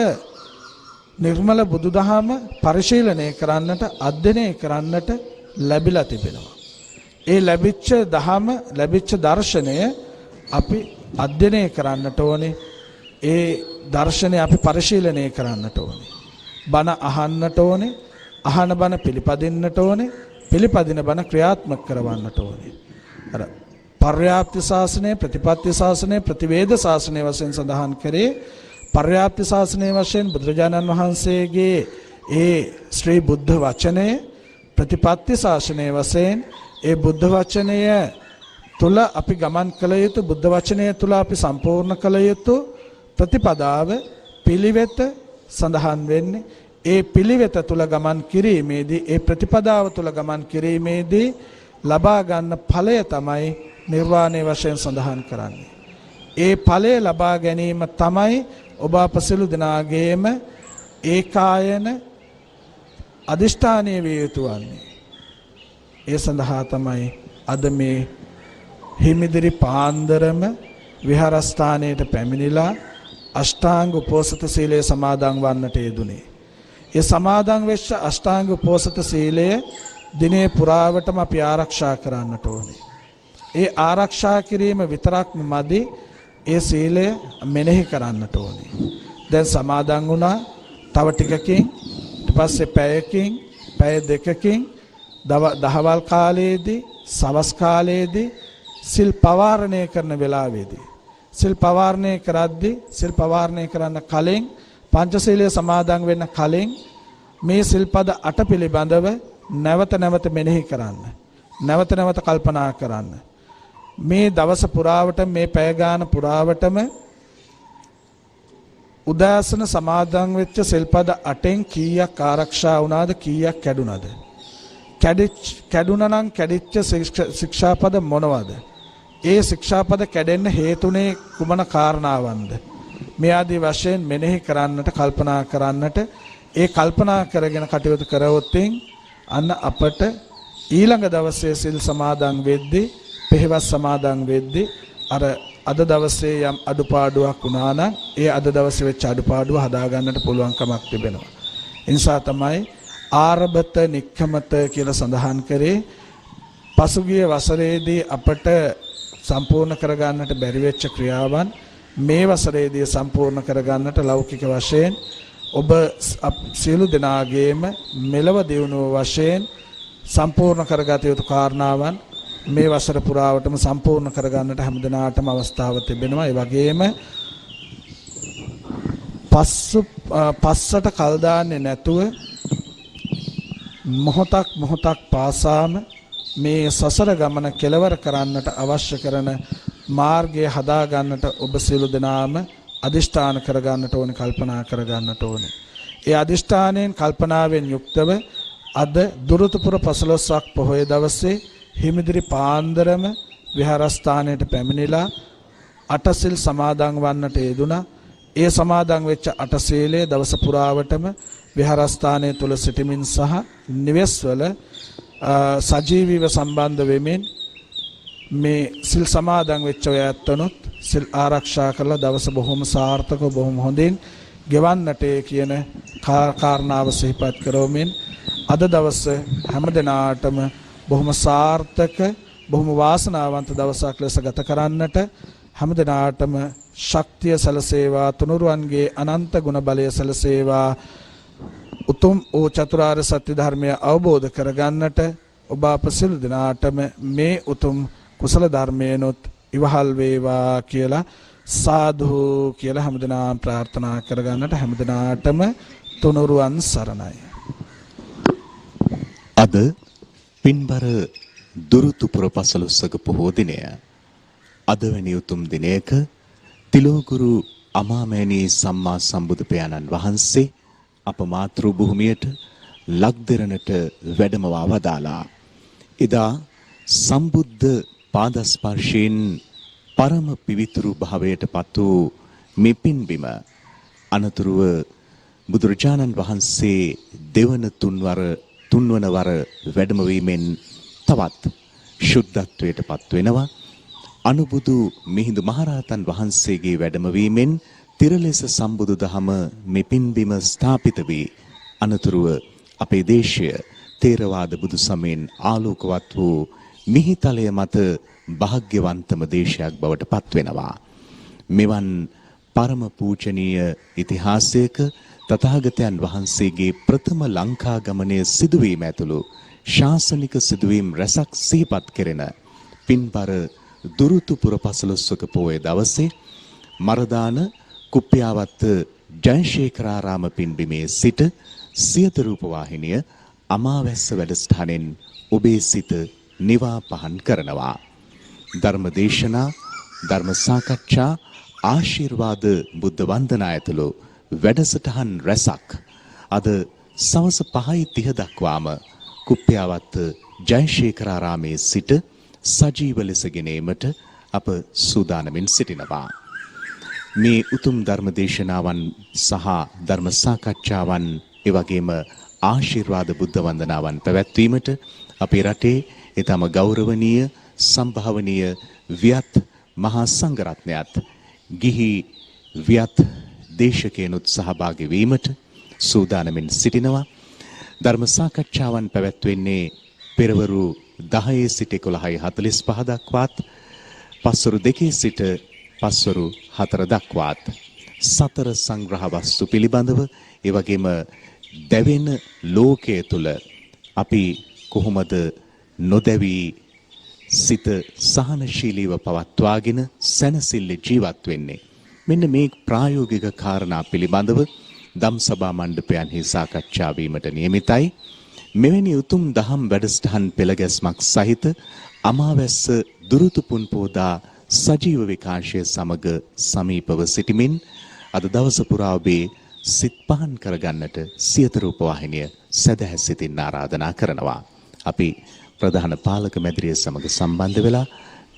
නිර්මල බුදුදහම පරිශීලනය කරන්නට අධ්‍යයනය කරන්නට ලැබිලා තිබෙනවා. ඒ ලැබිච්ච දහම ලැබිච්ච දර්ශනය අපි අධ්‍යයනය කරන්නට ඕනේ. ඒ දර්ශනය අපි පරිශීලනය කරන්නට ඕනේ. බණ අහන්නට ඕනේ. අහන බණ පිළිපදින්නට ඕනේ. පිළිපදින බණ ක්‍රියාත්මක කරවන්නට ඕනේ. අර පර්යාප්ති ශාසනය, ප්‍රතිපත්ති ශාසනය, ප්‍රතිවේද ශාසනය වශයෙන් සඳහන් කරේ පර්යාප්ති ශාසනය වශයෙන් බුදුරජාණන් වහන්සේගේ ඒ ශ්‍රී බුද්ධ වචනය, ප්‍රතිපත්ති ශාසනය වශයෙන් ඒ බුද්ධ වචනය තුල අපි ගමන් කළ යුතු, බුද්ධ වචනය තුල අපි සම්පූර්ණ කළ යුතු ප්‍රතිපදාව පිළිවෙත සඳහන් වෙන්නේ. ඒ පිළිවෙත තුල ගමන් කිරීමේදී, ඒ ප්‍රතිපදාව තුල ගමන් කිරීමේදී ලබා ගන්න ඵලය තමයි නිර්වාණය වශයෙන් සඳහන් කරන්නේ. ඒ ඵලය ලබා ගැනීම තමයි ඔබ අප සියලු දෙනාගේම ඒකායන අදිෂ්ඨානීය විය යුතු වන්නේ. ඒ සඳහා තමයි අද මේ හිමිදිරි පාන්දරම විහාරස්ථානයට පැමිණිලා අෂ්ටාංග උපෝසත සීලය සමාදන් වන්නට යෙදුනේ. ඒ සමාදන් වෙච්ච අෂ්ටාංග උපෝසත සීලය දිනේ පුරාවටම අපි ආරක්ෂා කරන්නට ඕනේ. ඒ ආරක්ෂා කිරීම විතරක්ම මදි. ඒ සීලය මෙනෙහි කරන්නට ඕනේ. දැන් සමාදන් වුණා. තව ටිකකින් ඊට පස්සේ පැයකින්, පැය දෙකකින් දහවල් කාලයේදී, සවස් කාලයේදී සිල් පවාරණය කරන වෙලාවේදී සිල් පවාරණය කරද්දී, සිල් පවාරණය කරන්න කලින්, පංචශීලයේ සමාදන් වෙන්න කලින් මේ සිල්පද 8 පිළිබඳව නැවත නැවත මෙනෙහි කරන්න. නැවත නැවත කල්පනා කරන්න. මේ දවස පුරාවට, මේ පැය ගාන පුරාවටම උදාසන සමාදන් වෙච්ච සිල්පද 8න් කීයක් ආරක්ෂා වුණාද, කීයක් කැඩුනද? කැඩුනා නම් කැඩිච්ච ශික්ෂාපද මොනවද? ඒ ශික්ෂාපද කැඩෙන්න හේතුනේ කුමන කාරණාවන්ද? මේ ආදී වශයෙන් මෙනෙහි කරන්නට, කල්පනා කරන්නට, ඒ කල්පනා කරගෙන කටයුතු කරවොත් අන්න අපට ඊළඟ දවසේ සිල් සමාදන් වෙද්දී පෙහෙවස් සමාදන් වෙද්දී අර අද දවසේ යම් අඩුපාඩුවක් වුණා නම් ඒ අද දවසේ වෙච්ච අඩුපාඩුව හදා ගන්නට පුළුවන්කමක් තිබෙනවා. ඒ නිසා තමයි ආරබත නික්කමත කියලා සඳහන් කරේ පසුගිය වසරේදී අපට සම්පූර්ණ කරගන්නට බැරි වෙච්ච ක්‍රියාවන් මේ වසරේදී සම්පූර්ණ කරගන්නට ලෞකික වශයෙන් ඔබ සියලු දෙනාගේම මෙලව දියුණුව වශයෙන් සම්පූර්ණ කරගත යුතු කාරණාවන් මේ වසර පුරාවටම සම්පූර්ණ කරගන්නට හැමදෙනාටම අවස්ථාව තිබෙනවා. ඒ වගේම පස්සට කල් දාන්නේ නැතුව මොහොතක් පාසාම මේ සසර ගමන කෙලවර කරන්නට අවශ්‍ය කරන මාර්ගය හදා ගන්නට ඔබ සියලු දෙනාම අදිෂ්ඨාන කරගන්නට ඕනේ, කල්පනා කරගන්නට ඕනේ. ඒ අදිෂ්ඨානයෙන් කල්පනාවෙන් යුක්තව අද දුරුතුපුර 15ක් පොහොය දවසේ හිමිදිරි පාන්දරම විහාරස්ථානයට පැමිණිලා අටසිල් සමාදන් වන්නට යෙදුණා. ඒ සමාදන් වෙච්ච අටසීලයේ දවස පුරාවටම විහාරස්ථානයේ තුල සිටමින් සහ නිවෙස්වල සජීවීව සම්බන්ධ වෙමින් මේ සිල් සමාදන් වෙච්ච ඔය ඇත්තනොත් සිල් ආරක්ෂා කරලා දවස බොහොම සාර්ථකව බොහොම හොඳින් ගෙවන්නට කියන කාරණාව සිහිපත් කරවමින් අද දවස හැම දිනාටම බොහොම සාර්ථක බොහොම වාසනාවන්ත දවසක් ලෙස ගත කරන්නට හැම දිනාටම ශක්තිය සැලසේවා, තුනුරුවන්ගේ අනන්ත ගුණ බලය සැලසේවා, උතුම් වූ චතුරාර්ය සත්‍ය ධර්මය අවබෝධ කරගන්නට ඔබ අප සියලු දෙනාටම මේ උතුම් කුසල ධර්මයනොත් ඉවහල් වේවා කියලා සාදු කියලා හැමදෙනාම ප්‍රාර්ථනා කරගන්නට හැමදෙනාටම තුනුරුවන් සරණයි. අද පින්බර දුරුතුපුර 15 පොහෝ දිනය. අද වැනි උතුම් දිනයක තිලෝගුරු අමාමෑණී සම්මා සම්බුදු පියාණන් වහන්සේ අප මාතෘ භූමියට ලක්දෙරණට වැඩමවා වදාලා. එදා සම්බුද්ධ පාදස්පර්ශයෙන් පරම පිවිතුරු භාවයට පත් වූ මේ පින්බිම අනතුරුව බුදුරජාණන් වහන්සේ දෙවන තුන්වන වර වැඩමවීමෙන් තවත් ශුද්ධත්වයට පත් වෙනවා. අනුබුදු මිහිඳු මහරහතන් වහන්සේගේ වැඩමවීමෙන් තිරලෙස සම්බුදු දහම මේ පින්බිම ස්ථාපිත වී අනතුරුව අපේ දේශය තේරවාද බුදු සමයෙන් ආලෝකවත් වූ මිහිතලය මත භාග්‍යවන්තම දේශයක් බවට පත් වෙනවා. මෙවන් පරම පූජනීය ඉතිහාසයක තථාගතයන් වහන්සේගේ ප්‍රථම ලංකා ගමනය සිදුවීම ඇතුළු ශාසනික සිදුවීම් රැසක් සිහිපත් කෙරෙන පින්බර දුරුතුපුර 15ක පෝය දවසේ මරදාන කුප්පියාවත්ත ජයශේඛරාරාම පින්බිමේ සිට සියත රූප වාහිනිය අමාවැස්ස වැඩසටහනෙන් ඔබේ සිත නිවා පහන් කරනවා. ධර්ම දේශනා, ධර්ම සාකච්ඡා, ආශිර්වාද බුද්ධ වන්දනා ඇතුළු වැඩසටහන් රැසක් අද සවස 5:30 දක්වාම කුප්පියාවත්ත ජයශේඛරාරාමේ සිට සජීව ලෙස ගෙනීමට අප සූදානමින් සිටිනවා. මේ උතුම් ධර්ම දේශනාවන් සහ ධර්ම සාකච්ඡාවන් එවැගේම ආශිර්වාද බුද්ධ වන්දනාවන් පැවැත්වීමට අපේ රටේ ඊටම ගෞරවනීය සම්භාවනීය වියත් මහා සංඝරත්නයත් ගිහි වියත් දේශකයන්ුත් සහභාගී වීමට සූදානමින් සිටිනවා. ධර්ම සාකච්ඡාවන් පැවැත්වෙන්නේ පෙරවරු 10 සිට 11:45 දක්වාත් පස්වරු 2 සිට පස්වරු 4 දක්වාත් සතර සංග්‍රහ වස්තු පිළිබඳව ඒ වගේම දැවෙන ලෝකයේ තුල අපි කොහොමද නොදැවී සිත සහනශීලීව පවත්වාගෙන සැනසෙල්ල ජීවත් වෙන්නේ, මෙන්න මේ ප්‍රායෝගික කාරණා පිළිබඳව ධම්සභා මණ්ඩපයන්හි සාකච්ඡා වීමට නියමිතයි. මෙවැනි උතුම් දහම් වැඩසටහන් පෙළගැස්මක් සහිත අමාවැස්ස දුරුතුපුන් පෝදා සජීව විකාශය සමග සමීපව සිටිමින් අද දවස පුරා ඔබේ සිත් පහන් කරගන්නට සියත රූප වාහිනිය සදහැ සිතින් ආරාධනා කරනවා. අපි ප්‍රධාන පාලක මැදිරිය සමග සම්බන්ධ වෙලා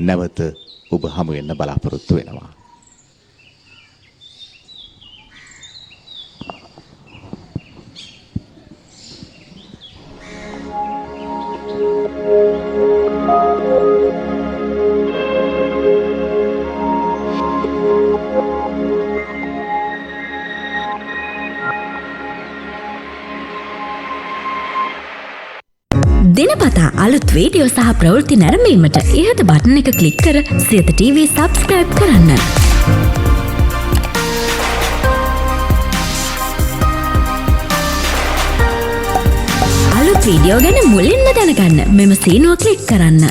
නැවත ඔබ හමු වෙන්න බලාපොරොත්තු වෙනවා. දිනපතා අලුත් වීඩියෝ සහ ප්‍රවෘත්ති නැරඹීමට ඉහත බටන් එක ක්ලික් කර සියත TV සබස්ක්‍රයිබ් කරන්න. අලුත් වීඩියෝ ගැන මුලින්ම දැනගන්න මෙම සීනුව ක්ලික් කරන්න.